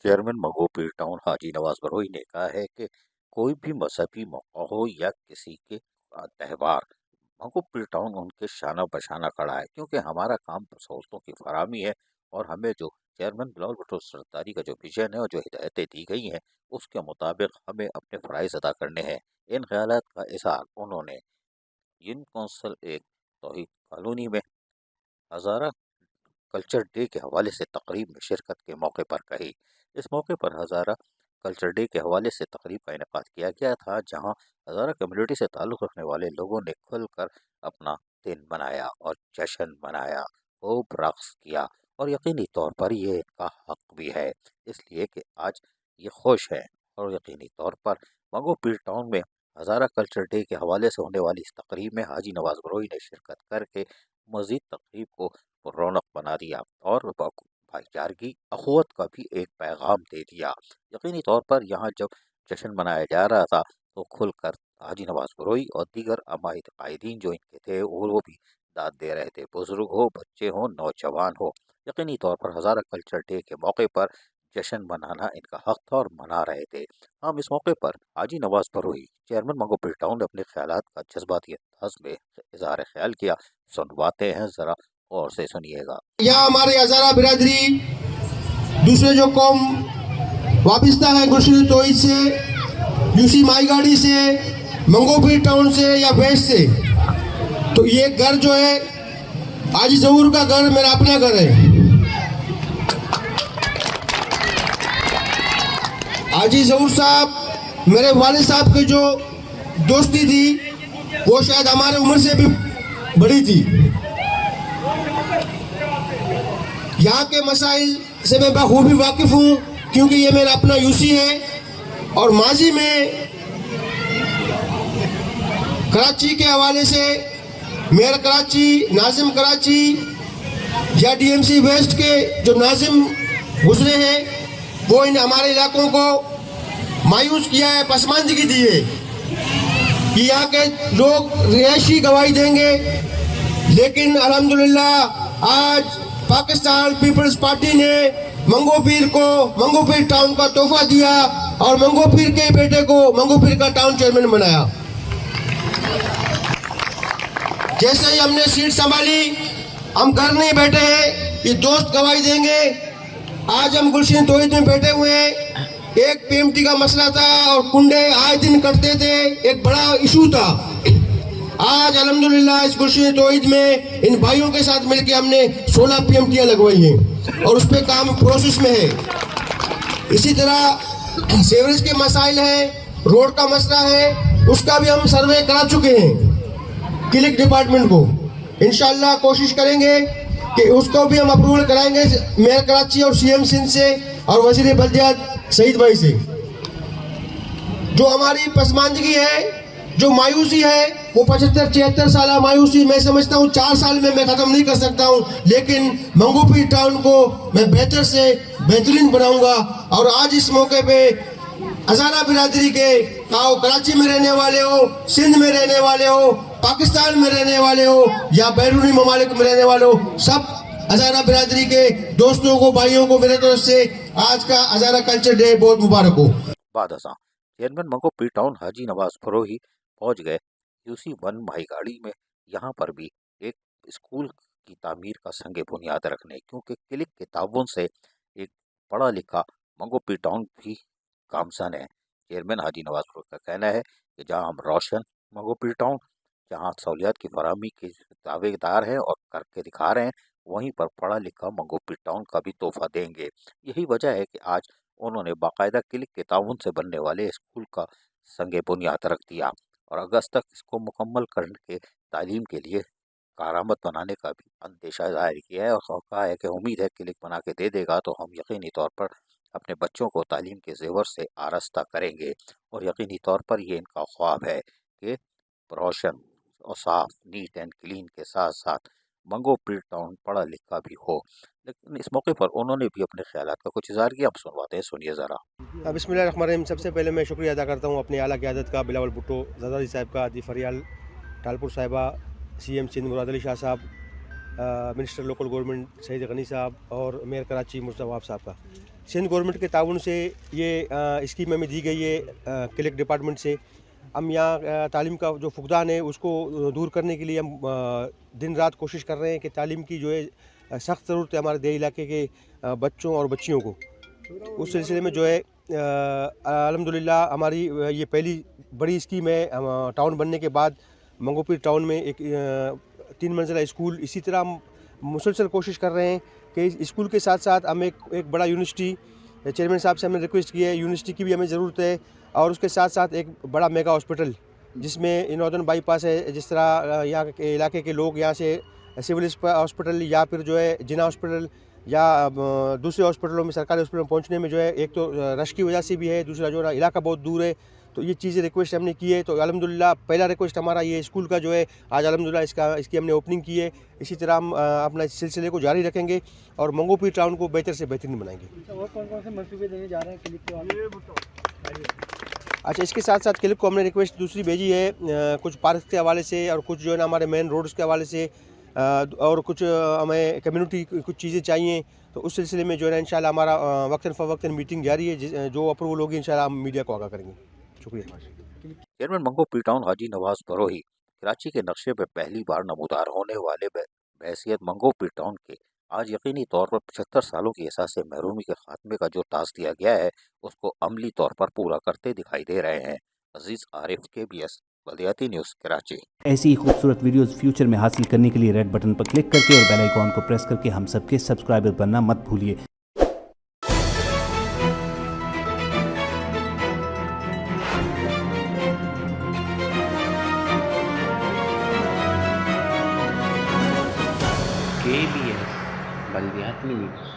Chairman Manghopir town हाजी नवाज बरोई ने कहा है कि कोई भी मजहबी मौका हो या किसी के त्यौहार, मंगोपीर टाउन उनके शाना बशाना खड़ा है, क्योंकि हमारा काम सहूलतों की फराहमी है। और हमें जो चेयरमैन बिलावल भुट्टो सरदारी का जो विजन है और जो हिदायतें दी गई हैं, उसके मुताबिक हमें अपने फ़राइज़ अदा करने हैं। इन ख्यालात का इज़हार उन्होंने यून कौंसल एक तौहीद कॉलोनी में हज़ारा कल्चर डे के हवाले से तकरीब में शिरकत के मौके पर कही। इस मौके पर हज़ारा कल्चर डे के हवाले से तकरीब का इनेकाद किया गया था, जहां हज़ारा कम्युनिटी से ताल्लुक़ रखने वाले लोगों ने खुलकर अपना दिन मनाया और जश्न मनाया, खूब रक़्स किया। और यकीनी तौर पर ये इनका हक़ भी है, इसलिए कि आज ये खुश हैं। और यकीनी तौर पर मंगोपीर टाउन में हज़ारा कल्चर डे के हवाले से होने वाली इस तकरीब में हाजी नवाज बरोई ने शिरकत करके मज़ीद तकरीब को रौनक बना दिया और भाईचारगी अखुवत का भी एक पैगाम दे दिया। यकीनी तौर पर यहाँ जब जश्न मनाया जा रहा था तो खुलकर हाजी नवाज बरोई और दीगर अमायद कायदीन जो इनके थे वो भी दाद दे रहे थे, बुजुर्ग हो, बच्चे हो, नौजवान हो। यकीनी तौर पर हज़ारा कल्चर डे के मौके पर जश्न मनाना इनका हक था और मना रहे थे। हम इस मौके पर हाजी नवाज बरोई चेयरमैन मंगोपीर टाउन ने अपने ख्यालात का जज्बाती अंदाज में इज़हार ख्याल किया। सुनवाते हैं, ज़रा और से सुनिएगा। यहाँ हमारे हज़ारा बिरादरी दूसरे जो कौम वाबिस्ता है गुलशन तोहिद से, यूसी माई गाड़ी से, मंगोपीर टाउन से या वेस्ट से, तो ये घर जो है हाजी ज़हूर का घर मेरा अपना घर है। हाजी ज़हूर साहब मेरे वालिद साहब की जो दोस्ती थी वो शायद हमारे उम्र से भी बड़ी थी। यहाँ के मसाइल से मैं बखूबी वाकिफ़ हूँ, क्योंकि ये मेरा अपना यूसी है। और माजी में कराची के हवाले से मेयर कराची, नाजिम कराची या डीएमसी वेस्ट के जो नाजिम गुजरे हैं वो इन हमारे इलाकों को मायूस किया है, पसमानदगी दी है कि यहाँ के लोग रिहायशी गवाही देंगे। लेकिन अल्हम्दुलिल्लाह आज पाकिस्तान पीपल्स पार्टी ने मंगोपीर टाउन का तोहफा दिया और मंगोपीर के बेटे को मंगोपीर का टाउन चेयरमैन बनाया। जैसे ही हमने सीट संभाली, हम घर नहीं बैठे हैं, ये दोस्त गवाही देंगे। आज हम गुलशन तोहिद में बैठे हुए हैं, एक पीएमटी का मसला था और कुंडे आए दिन कटते थे, एक बड़ा इशू था। आज अल्हम्दुलिल्लाह इस गुलशन तोहिद में इन भाइयों के साथ मिलकर हमने 16 पीएमटियाँ लगवाई हैं और उस पर काम प्रोसेस में है। इसी तरह सीवरेज के मसाइल हैं, रोड का मसला है, उसका भी हम सर्वे करा चुके हैं क्लिक डिपार्टमेंट को। इंशाअल्लाह कोशिश करेंगे कि उसको भी हम अप्रूवल कराएंगे मेयर कराची और सीएम सिंध से और वजीर बल्दियात सईद भाई से। जो हमारी पसमानदगी है, जो मायूसी है, वो 75-76 साल मायूसी मैं समझता हूँ 4 साल में मैं ख़त्म नहीं कर सकता हूँ, लेकिन मंगोपीर टाउन को मैं बेहतर से बेहतरीन बनाऊंगा। और आज इस मौके पे हज़ारा बिरादरी के आओ, कराची में रहने वाले हो, सिंध में रहने वाले हो, पाकिस्तान में रहने वाले हो या बैरूनी ममालिक में रहने वाले हो, सब हज़ारा बिरादरी के दोस्तों को, भाइयों को मेरे तरफ से आज का हज़ारा कल्चर डे बहुत मुबारक हो। बाद चेयरमैन मंगोपीर टाउन हाजी नवाज बरोई पहुंच गए यूसी 1 माई गाड़ी में। यहाँ पर भी एक स्कूल की तामीर का संग बुनियाद रखने, क्योंकि क्लिक के ताउन से एक पढ़ा लिखा मंगोपीर टाउन भी गामजन है। चेयरमैन हाजी नवाज बरोई का कहना है कि जहाँ हम रोशन मंगोपीर टाउन, जहाँ सहूलियात की फराहमी के दावेदार हैं और करके दिखा रहे हैं, वहीं पर पढ़ा लिखा मंगोपीर टाउन का भी तोहफा देंगे। यही वजह है कि आज उन्होंने बाकायदा क्लिक के ताउन से बनने वाले स्कूल का संग बुनियाद रख दिया और अगस्त तक इसको मुकम्मल करने के तालीम के लिए कारामद बनाने का भी अंदेशा जाहिर किया है। और कहा है कि उम्मीद है क्लिक बना के दे देगा तो हम यकीनी तौर पर अपने बच्चों को तालीम के ज़ेवर से आरास्ता करेंगे। और यकीनी तौर पर ये इनका ख्वाब है कि रोशन और साफ, नीट एंड क्लीन के साथ साथ मंगोपीर टाउन पढ़ा लिखा भी हो। लेकिन इस मौके पर उन्होंने भी अपने ख्यालात का कुछ इज़हार किया। आप सुनवाते हैं, सुनिए ज़रा। बिस्मिल्लाहिर्रहमानिर्रहीम। सबसे पहले मैं शुक्रिया अदा करता हूँ अपनी आला क़यादत का, बिलावल भुट्टो ज़रदारी साहब का, दी फरियाल टालपुर साहिबा, सीएम सिंध मुराद अली शाह साहब, minister local government Saeed Ghani साहब और मेयर कराची मुस्तफा साहब का। सिंध गवर्नमेंट के ताउन से ये स्कीम हमें दी गई है क्लिक डिपार्टमेंट से। हम यहाँ तालीम का जो फुकदान है उसको दूर करने के लिए हम दिन रात कोशिश कर रहे हैं कि तालीम की जो है सख्त ज़रूरत है हमारे देही इलाके के बच्चों और बच्चियों को। उस सिलसिले में जो है अल्हम्दुलिल्लाह हमारी ये पहली बड़ी स्कीम है। टाउन बनने के बाद मंगोपीर टाउन में एक 3 मंजिला स्कूल, इसी तरह हम मुसलसल कोशिश कर रहे हैं कि इस स्कूल के साथ साथ हम एक बड़ा यूनिवर्सिटी, चेयरमैन साहब से हमने रिक्वेस्ट की है, यूनिवर्सिटी की भी हमें ज़रूरत है, और उसके साथ साथ एक बड़ा मेगा हॉस्पिटल जिसमें नॉर्दर्न बाईपास है, जिस तरह यहाँ के इलाके के लोग यहाँ से सिविल हॉस्पिटल या फिर जो है जिना हॉस्पिटल या दूसरे हॉस्पिटलों में, सरकारी हॉस्पिटलों में पहुँचने में जो है एक तो रश की वजह से भी है, दूसरा जो है इलाका बहुत दूर है। तो ये चीज़ें रिक्वेस्ट हमने की है। तो अल्हम्दुलिल्लाह पहला रिक्वेस्ट हमारा ये स्कूल का जो है आज अल्हम्दुलिल्लाह इसकी हमने ओपनिंग की है। इसी तरह हम अपना इस सिलसिले को जारी रखेंगे और मंगोपीर टाउन को बेहतर से बेहतरीन बनाएंगे। और कौन कौन से मंसूबे देने जा रहे हैं क्लिक के वाले? अच्छा, इसके साथ साथ क्लिक को हमने रिक्वेस्ट दूसरी भेजी है कुछ पार्क के हवाले से और कुछ जो है ना हमारे मेन रोड्स के हवाले से, और कुछ हमें कम्युनिटी कुछ चीज़ें चाहिए। तो उस सिलसिले में जो है ना इंशाल्लाह हमारा वक्तन फ़वक्तन मीटिंग जारी है, जो अप्रूवल होगी इंशाल्लाह हम मीडिया को आगाह करेंगे। शुक्रिया। चेयरमैन मंगोपीर टाउन हाजी नवाज बरोही कराची के नक्शे पर पहली बार नमूदार होने वाले बहैसियत मंगोपीर टाउन के आज यकीनी तौर पर 75 सालों की एहसास महरूमी के खात्मे का जो ताज दिया गया है उसको अमली तौर पर पूरा करते दिखाई दे रहे हैं। अजीज आरिफ, KBS बल्दियाती न्यूज़, कराची। ऐसी ही खूबसूरत वीडियोस फ्यूचर में हासिल करने के लिए रेड बटन पर क्लिक करके और बेल आइकॉन को प्रेस करके हम सबके सब्सक्राइबर बनना मत भूलिए। KBS बल्दियाती न्यूज़।